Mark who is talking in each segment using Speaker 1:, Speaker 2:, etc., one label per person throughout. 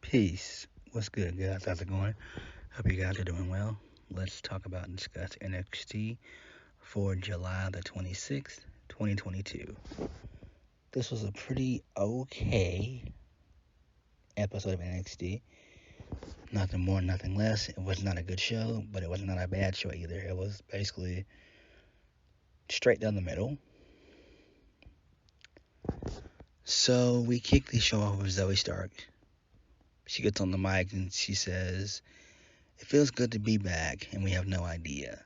Speaker 1: Peace. What's good, guys? How's it going? Hope you guys are doing well. Let's talk about and discuss NXT for July the 26th, 2022. This was a pretty okay episode of NXT. Nothing more, nothing less. It was not a good show, but it was not a bad show either. It was basically straight down the middle. So we kick the show off with Zoey Stark. She gets on the mic and she says, "It feels good to be back, and we have no idea."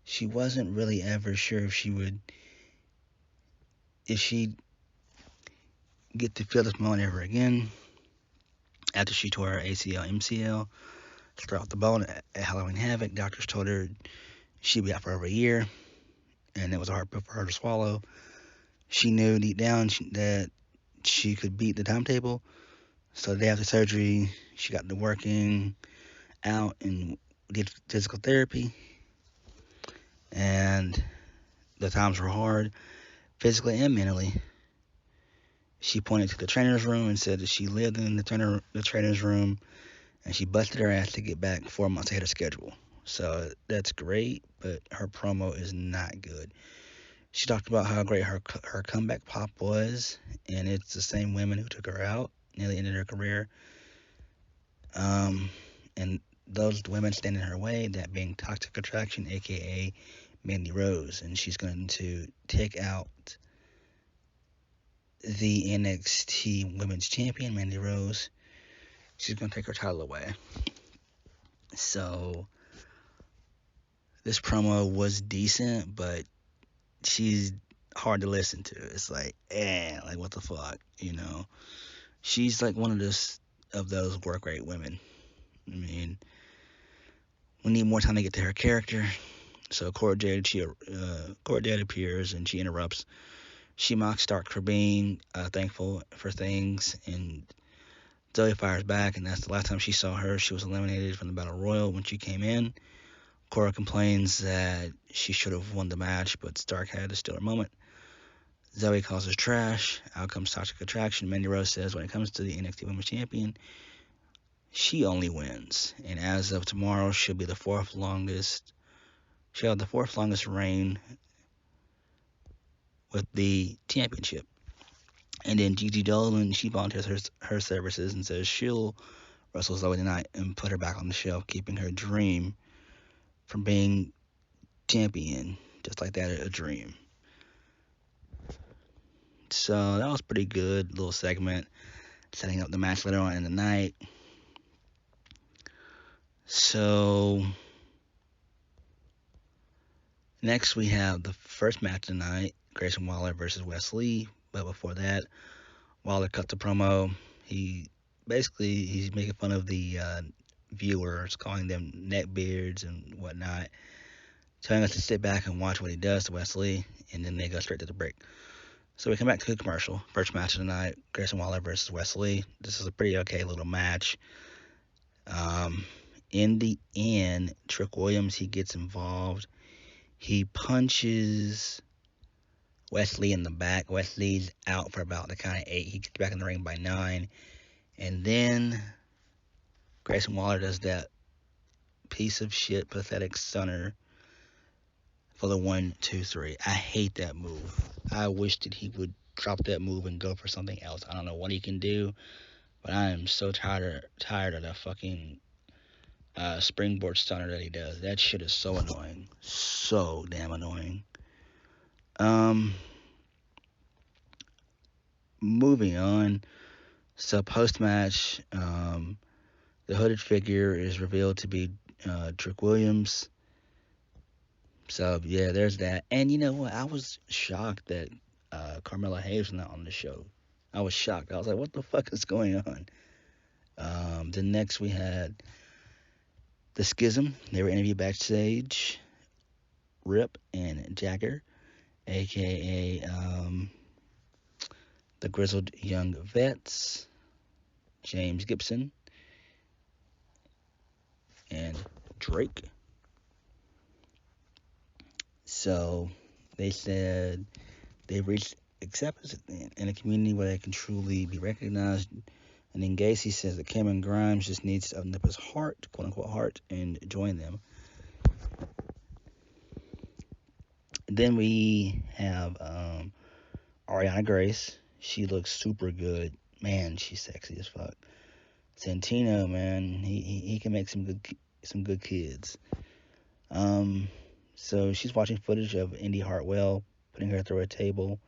Speaker 1: She wasn't really ever sure if she'd get to feel this moment ever again after she tore her ACL, MCL, throughout off the bone at Halloween Havoc. Doctors told her she'd be out for over a year, and it was a hard pill for her to swallow. She knew deep down that she could beat the timetable. So the day after surgery, she got to working out and did physical therapy. And the times were hard, physically and mentally. She pointed to the trainer's room and said that she lived in the trainer's room, and she busted her ass to get back 4 months ahead of schedule. So that's great, but her promo is not good. She talked about how great her comeback pop was, and it's the same women who took her out, nearly ended her career. And those women stand in her way, that being Toxic Attraction, aka Mandy Rose, and she's going to take out the NXT Women's Champion, Mandy Rose. She's going to take her title away. So this promo was decent, but she's hard to listen to. It's like, like what the fuck, you know? She's like one of those work rate women. I mean, we need more time to get to her character. So Cora Jade appears and she interrupts. She mocks Stark for being thankful for things, and Zoe fires back, and that's the last time she saw her. She was eliminated from the Battle Royal when she came in. Cora complains that she should have won the match, but Stark had to steal her moment. Zoe calls her trash. Out comes Toxic Attraction. Mandy Rose says when it comes to the NXT Women's Champion, she only wins. And as of tomorrow, she'll have the fourth longest reign with the championship. And then Gigi Dolan, she volunteers her services and says she'll wrestle Zoe tonight and put her back on the shelf, keeping her dream from being champion, just like that, a dream. So that was pretty good little segment, setting up the match later on in the night. So next we have the first match of the night, Grayson Waller versus Wesley. But before that, Waller cut the promo. He's making fun of the viewers, calling them neckbeards and whatnot, telling us to sit back and watch what he does to Wesley, and then they go straight to the break. So we come back to the commercial. First match of the night, Grayson Waller versus Wesley. This is a pretty okay little match. In the end, Trick Williams, he gets involved. He punches Wesley in the back. Wesley's out for about the count of 8. He gets back in the ring by 9. And then Grayson Waller does that piece of shit, pathetic stunner for the 1, 2, 3. I hate that move. I wish that he would drop that move and go for something else. I don't know what he can do, but I am so tired of that fucking springboard stunner that he does. That shit is so annoying. So damn annoying. Moving on. So post-match, the hooded figure is revealed to be Trick Williams. So yeah, there's that. And you know what? I was shocked that Carmella Hayes was not on the show. I was shocked. I was like, what the fuck is going on? Then next we had the Schism. They were interviewed backstage. Rip and Jagger, aka the Grizzled Young Vets, James Gibson, and Drake. So they said they've reached acceptance in a community where they can truly be recognized And then Gacy says that Cameron Grimes just needs to open up his heart, quote unquote heart, and join them. Then we have Ariana Grace. She looks super good. Man, she's sexy as fuck. Santino, man, he can make some good kids. So she's watching footage of Indy Hartwell putting her through a table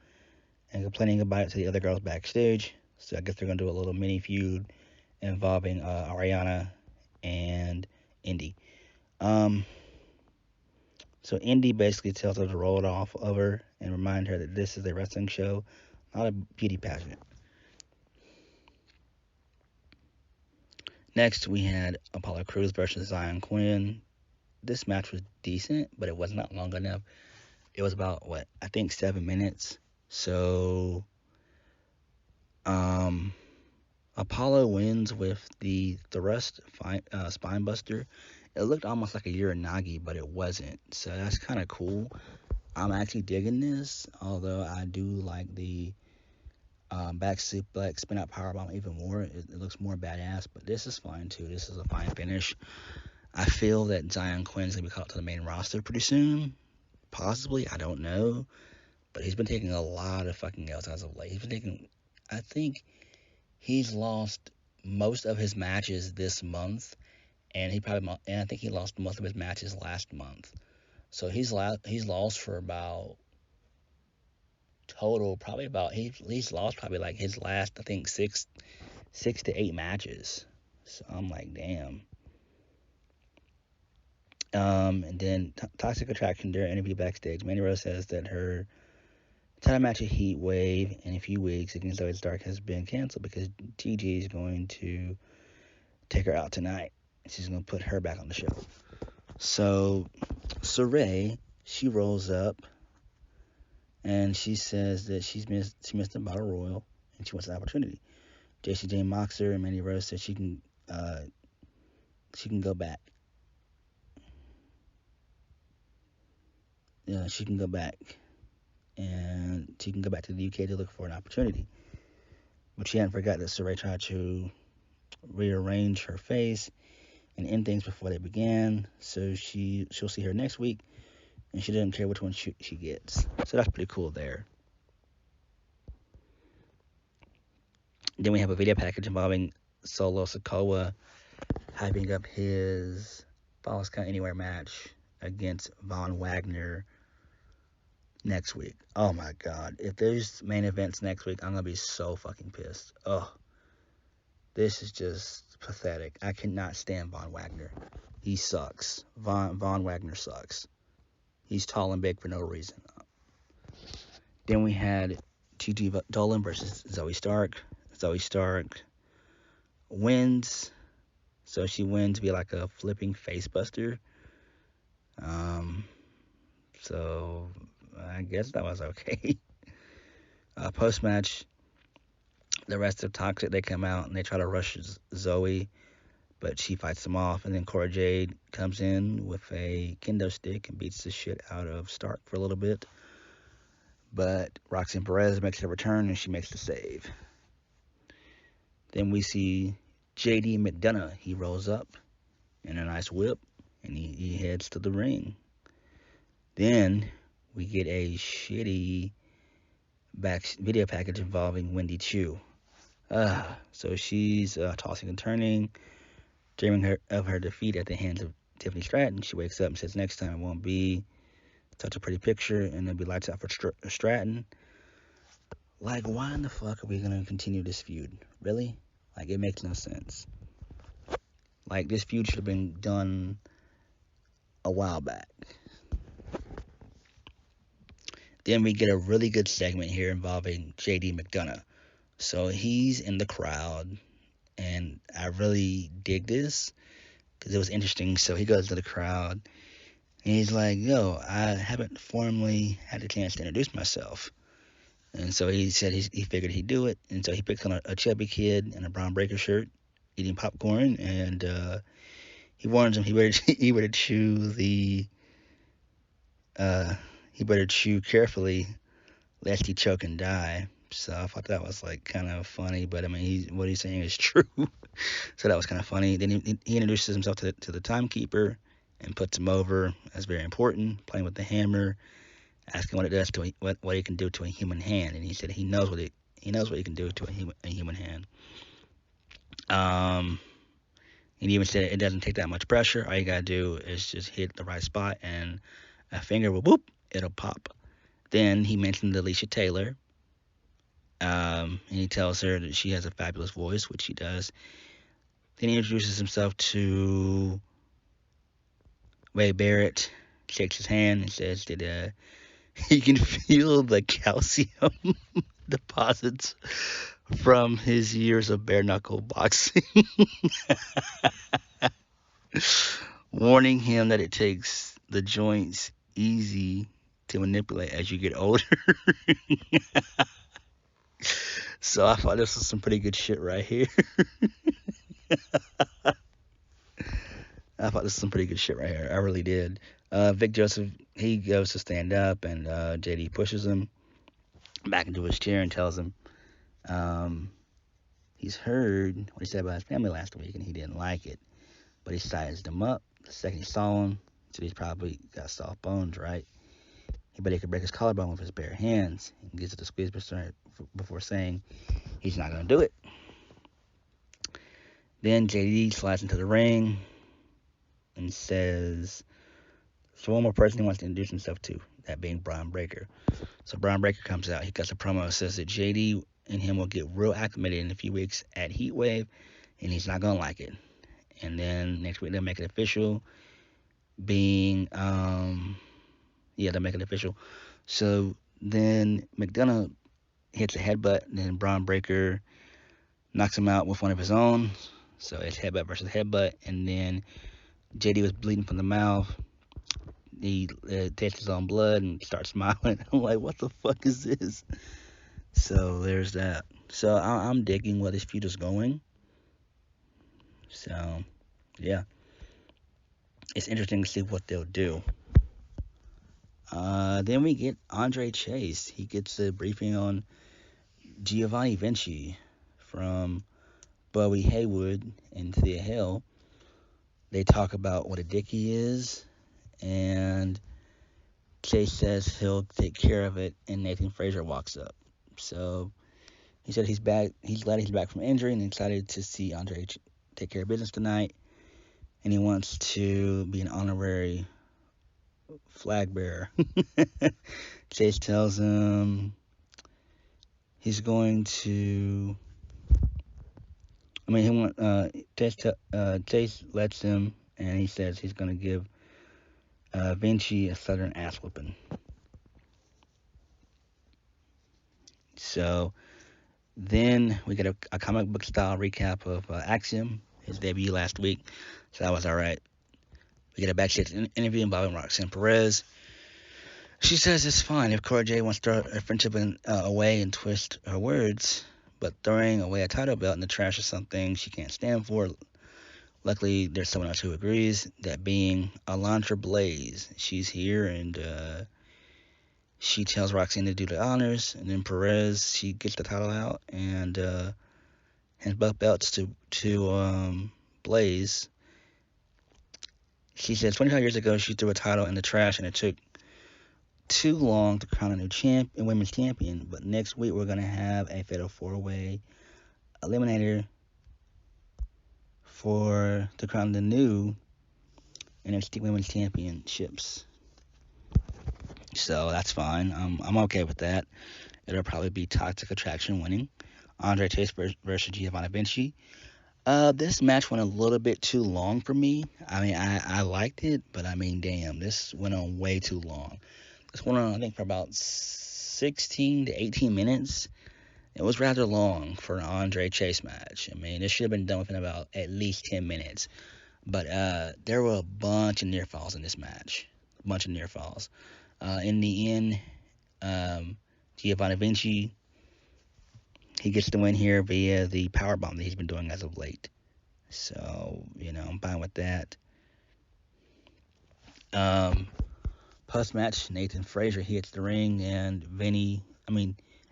Speaker 1: and complaining about it to the other girls backstage. So I guess they're gonna do a little mini feud involving Ariana and Indy. So Indy basically tells her to roll it off of her and remind her that this is a wrestling show, not a beauty pageant. Next, we had Apollo Crews versus Zion Quinn. This match was decent, but it was not long enough. It was about, I think 7 minutes. So, Apollo wins with the thrust spine buster. It looked almost like a Uranagi, but it wasn't. So that's kind of cool. I'm actually digging this, although I do like the back suplex spin out powerbomb even more. It looks more badass, but this is fine too. This is a fine finish. I feel that Zion Quinn's gonna be called to the main roster pretty soon. Possibly, I don't know. But he's been taking a lot of fucking L's as of late. I think he's lost most of his matches this month, and I think he lost most of his matches last month. So he's lost for about total probably about he's lost probably like his last I think six to 8 matches. So I'm like, damn. And then Toxic Attraction, their interview backstage, Mandy Rose says that her title match at Heat Wave in a few weeks against Zoe Stark has been canceled because TG is going to take her out tonight. She's going to put her back on the show. So Saray, she rolls up and she says that she missed the Battle Royal and she wants an opportunity. JC Jane mocks her and Mandy Rose says she can go back. Yeah, she can go back. And she can go back to the UK to look for an opportunity. But she hadn't forgot that Saray tried to rearrange her face and end things before they began. So she'll see her next week, and she doesn't care which one she gets. So that's pretty cool there. Then we have a video package involving Solo Sikoa hyping up his Falls Count Anywhere match against Von Wagner next week. Oh my god. If there's main events next week, I'm gonna be so fucking pissed. Oh. This is just pathetic. I cannot stand Von Wagner. He sucks. Von Wagner sucks. He's tall and big for no reason. Then we had Gigi Dolan versus Zoe Stark. Zoe Stark wins. So she wins via like a flipping face buster. So I guess that was okay. Post-match, the rest of Toxic, they come out and they try to rush Zoe, but she fights them off. And then Cora Jade comes in with a kendo stick and beats the shit out of Stark for a little bit. But Roxanne Perez makes a return and she makes the save. Then we see JD McDonough. He rolls up in a nice whip and he heads to the ring. Then we get a shitty video package involving Wendy Chu. So she's tossing and turning, dreaming of her defeat at the hands of Tiffany Stratton. She wakes up and says next time it won't be such a pretty picture and it'll be lights out for Stratton. Like, why in the fuck are we going to continue this feud? Really? Like, it makes no sense. Like, this feud should have been done a while back. Then we get a really good segment here involving JD McDonough. So he's in the crowd, and I really dig this because it was interesting. So he goes to the crowd, and he's like, yo, I haven't formally had the chance to introduce myself. And so he said he figured he'd do it. And so he picks on a chubby kid in a brown breaker shirt eating popcorn, and he warns him he better chew carefully lest he choke and die. So I thought that was like kind of funny, but I mean, what he's saying is true. So that was kind of funny. Then he introduces himself to the timekeeper and puts him over. That's very important. Playing with the hammer, asking what it does to what he can do to a human hand, and he said he knows what he can do to a human hand. Um, and he even said it doesn't take that much pressure. All you gotta do is just hit the right spot, and a finger will whoop, it'll pop. Then he mentioned Alicia Taylor. And he tells her that she has a fabulous voice, which she does. Then he introduces himself to Wade Barrett, shakes his hand, and says that he can feel the calcium deposits from his years of bare knuckle boxing, warning him that it takes the joints easy to manipulate as you get older. So I thought this was some pretty good shit right here. I thought this was some pretty good shit right here. I really did. Vic Joseph, he goes to stand up, and JD pushes him back into his chair and tells him he's heard what he said about his family last week, and he didn't like it. But he sized him up. The second he saw him, he said he's probably got soft bones, right? He bet he could break his collarbone with his bare hands. He gets it to squeeze before saying he's not going to do it. Then JD slides into the ring and says, so one more person he wants to introduce himself to, that being Brian Breaker. So Brian Breaker comes out. He cuts a promo and says that JD and him will get real acclimated in a few weeks at Heatwave, and he's not going to like it. And then next week they'll make it official, being, they'll make it official. So then McDonough hits a headbutt, and then Brian Breaker knocks him out with one of his own. So it's headbutt versus headbutt, and then JD was bleeding from the mouth. He tastes his own blood and starts smiling. I'm like, what the fuck is this? So there's that. So I'm digging where this feud is going. So, yeah. It's interesting to see what they'll do. Then we get Andre Chase. He gets a briefing on Giovanni Vinci from Bowie Haywood and Thea Hill. They talk about what a dick he is, and Chase says he'll take care of it, and Nathan Frazier walks up. So he said he's back. He's glad he's back from injury and excited to see Andre take care of business tonight, and he wants to be an honorary flag bearer. Chase tells him he's going to. Chase lets him, and he says he's going to give Vinci a southern ass whooping. So then we get a comic book style recap of Axiom, his debut last week. So that was alright. We get a backstage interview involving Roxanne Perez. She says it's fine if Cora Jade wants to throw her friendship away and twist her words, but throwing away a title belt in the trash is something she can't stand for. Luckily, there's someone else who agrees, that being Alundra Blayze. She's here, and she tells Roxanne to do the honors, and then Perez, she gets the title out and hands both belts to Blayze. She says 25 years ago she threw a title in the trash, and it took too long to crown a new women's champion. But next week we're gonna have a fatal 4-way eliminator to crown the new NXT Women's Championships. So that's fine. I'm okay with that. It'll probably be Toxic Attraction winning. Andre Chase versus Giovanni Vinci. This match went a little bit too long for me. I mean, I liked it, but I mean, damn, this went on way too long. This went on, I think, for about 16 to 18 minutes. It was rather long for an Andre Chase match. I mean, it should have been done within about at least 10 minutes. But there were a bunch of near falls in this match. A bunch of near falls. In the end, Giovanni Vinci, he gets the win here via the powerbomb that he's been doing as of late. So, I'm fine with that. Post-match, Nathan Frazier hits the ring, and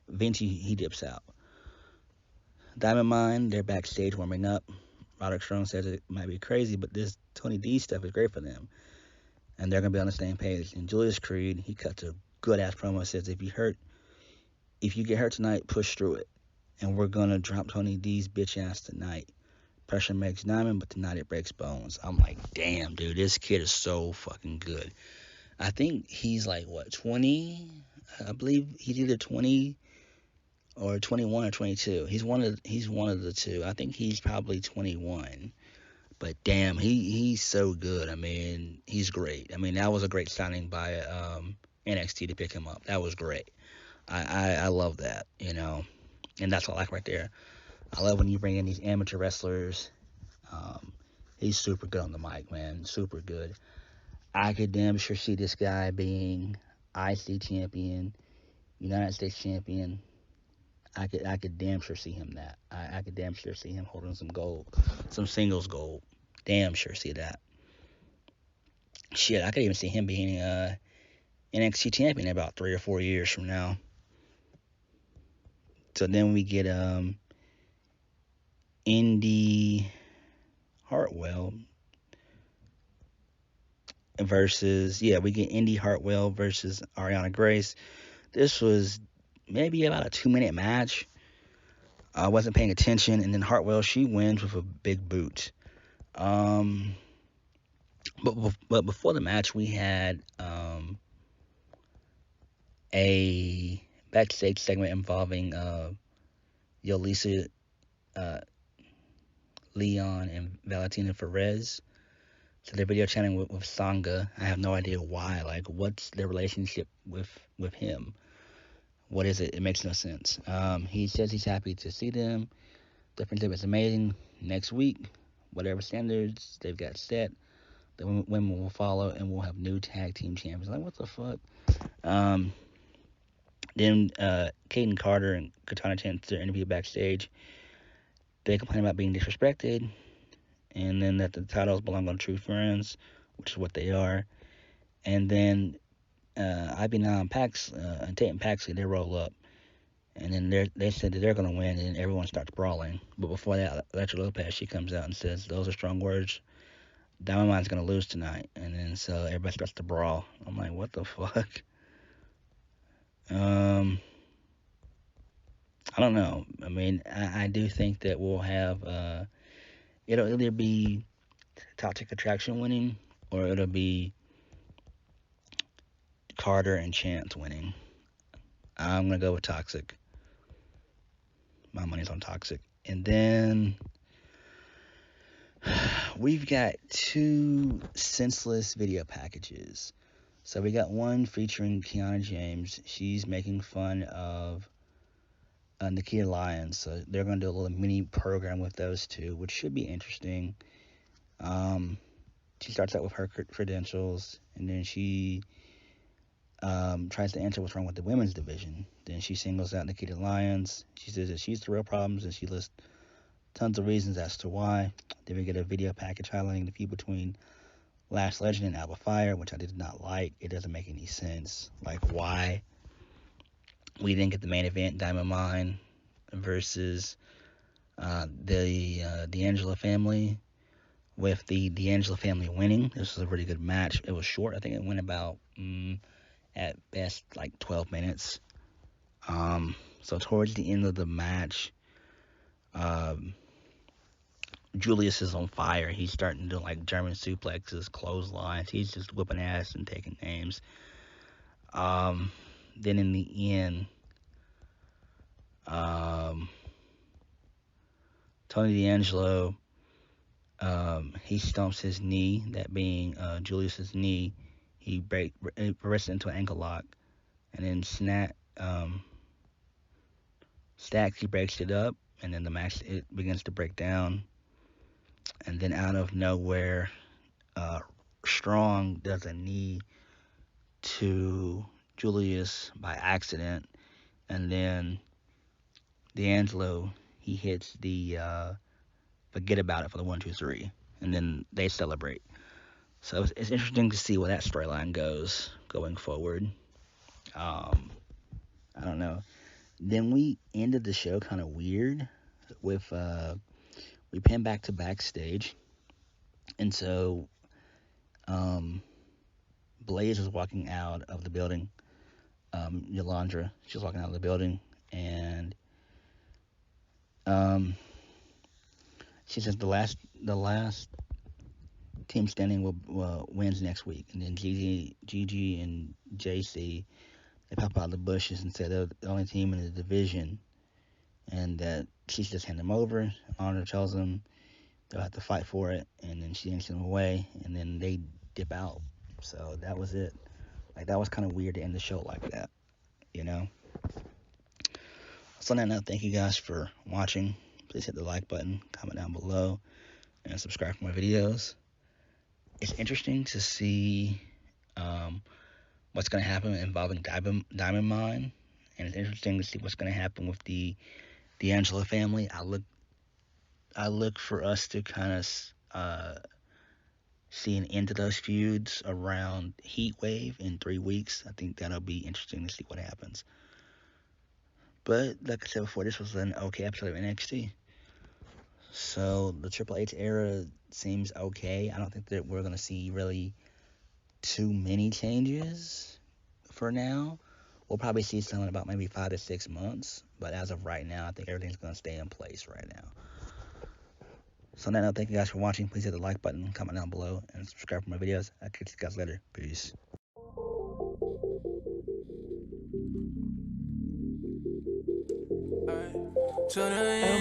Speaker 1: Vince, he dips out. Diamond Mine, they're backstage warming up. Roderick Strong says it might be crazy, but this Tony D stuff is great for them, and they're gonna be on the same page. And Julius Creed, he cuts a good ass promo. Says if you get hurt tonight, push through it, and we're gonna drop Tony D's bitch ass tonight. Pressure makes diamond, but tonight it breaks bones. I'm like, damn, dude, this kid is so fucking good. I think he's like what 20. I believe he's either 20 or 21 or 22. He's one of the two. I think he's probably 21. But damn, he's so good. I mean, he's great. I mean, that was a great signing by NXT to pick him up. That was great. I love that, and that's what I like right there. I love when you bring in these amateur wrestlers. He's super good on the mic, man. Super good. I could damn sure see this guy being IC champion, United States champion. I could damn sure see him that. I could damn sure see him holding some gold, some singles gold. Damn sure see that. Shit, I could even see him being NXT champion in about 3 or 4 years from now. So then we get Indy Hartwell versus we get Indy Hartwell versus Ariana Grace. This was maybe about a 2-minute match. I wasn't paying attention, and then Hartwell, she wins with a big boot. But before the match, we had a backstage segment involving Yolisa, Leon, and Valentina Perez. So they're video chatting with Sangha. I have no idea why. Like, what's their relationship with him? What is it? It makes no sense. He says he's happy to see them. The friendship is amazing. Next week, whatever standards they've got set, the women will follow, and we'll have new tag team champions. Like, what the fuck? Then Kate Carter and Katana Chance their interview backstage. They complain about being disrespected, and then that the titles belong on True Friends, which is what they are. And then Ibina and Tate and Paxley, they roll up, and then they said that they're gonna win, and everyone starts brawling. But before that, Electra Lopez, she comes out and says, "Those are strong words. Diamond Mine's gonna lose tonight." And then so everybody starts to brawl. I'm like, what the fuck? I don't know. I mean, I do think that we'll have it'll either be Toxic Attraction winning, or it'll be Carter and Chance winning. I'm gonna go with Toxic. My money's on Toxic. And then we've got 2 senseless video packages. So we got one featuring Kiana James. She's making fun of Nikita Lyons. So they're going to do a little mini program with those two, which should be interesting. She starts out with her credentials, and then she tries to answer what's wrong with the women's division. Then she singles out Nikita Lyons. She says that she's the real problems, and she lists tons of reasons as to why. Then we get a video package highlighting the feud between Last Legend and Alba Fire, which I did not like. It doesn't make any sense. Like, why? We then get the main event, Diamond Mine versus the D'Angelo family, with the D'Angelo family winning. This was a really good match. It was short. I think it went about, at best, like 12 minutes. So towards the end of the match, Julius is on fire. He's starting to do like German suplexes, clotheslines. He's just whipping ass and taking names. Then in the end, Tony D'Angelo, he stomps his knee, that being Julius's knee. He breaks into an ankle lock, and then Stacks, he breaks it up, and then the match, it begins to break down. And then out of nowhere, Strong does a knee to Julius by accident, and then D'Angelo, he hits the forget about it for the 1, 2, 3, and then they celebrate. So it's interesting to see where that storyline goes going forward. I don't know. Then we ended the show kind of weird with we panned back to backstage, and so um, Blayze was walking out of the building. Alundra, she was walking out of the building, and um, she says the last team standing will wins next week, and then Gigi and JC they pop out of the bushes and say they're the only team in the division, and that she should just hand them over. Honor tells them they'll have to fight for it, and then she yanks them away, and then they dip out. So that was it. Like that was kind of weird to end the show like that, you know. So on that note, thank you guys for watching. Please hit the like button, comment down below, and subscribe for my videos. It's interesting to see what's going to happen involving Diamond Mine, and it's interesting to see what's going to happen with the D'Angelo family. I look for us to kind of see an end to those feuds around Heat Wave in 3 weeks. I think that'll be interesting to see what happens. But like I said before, this was an okay episode of NXT. So the Triple H era seems okay. I don't think that we're gonna see really too many changes for now. We'll probably see some in about maybe 5 to 6 months. But as of right now, I think everything's gonna stay in place right now. So on that note, thank you guys for watching. Please hit the like button, comment down below, and subscribe for my videos. I'll catch you guys later. Peace.
Speaker 2: Tune in.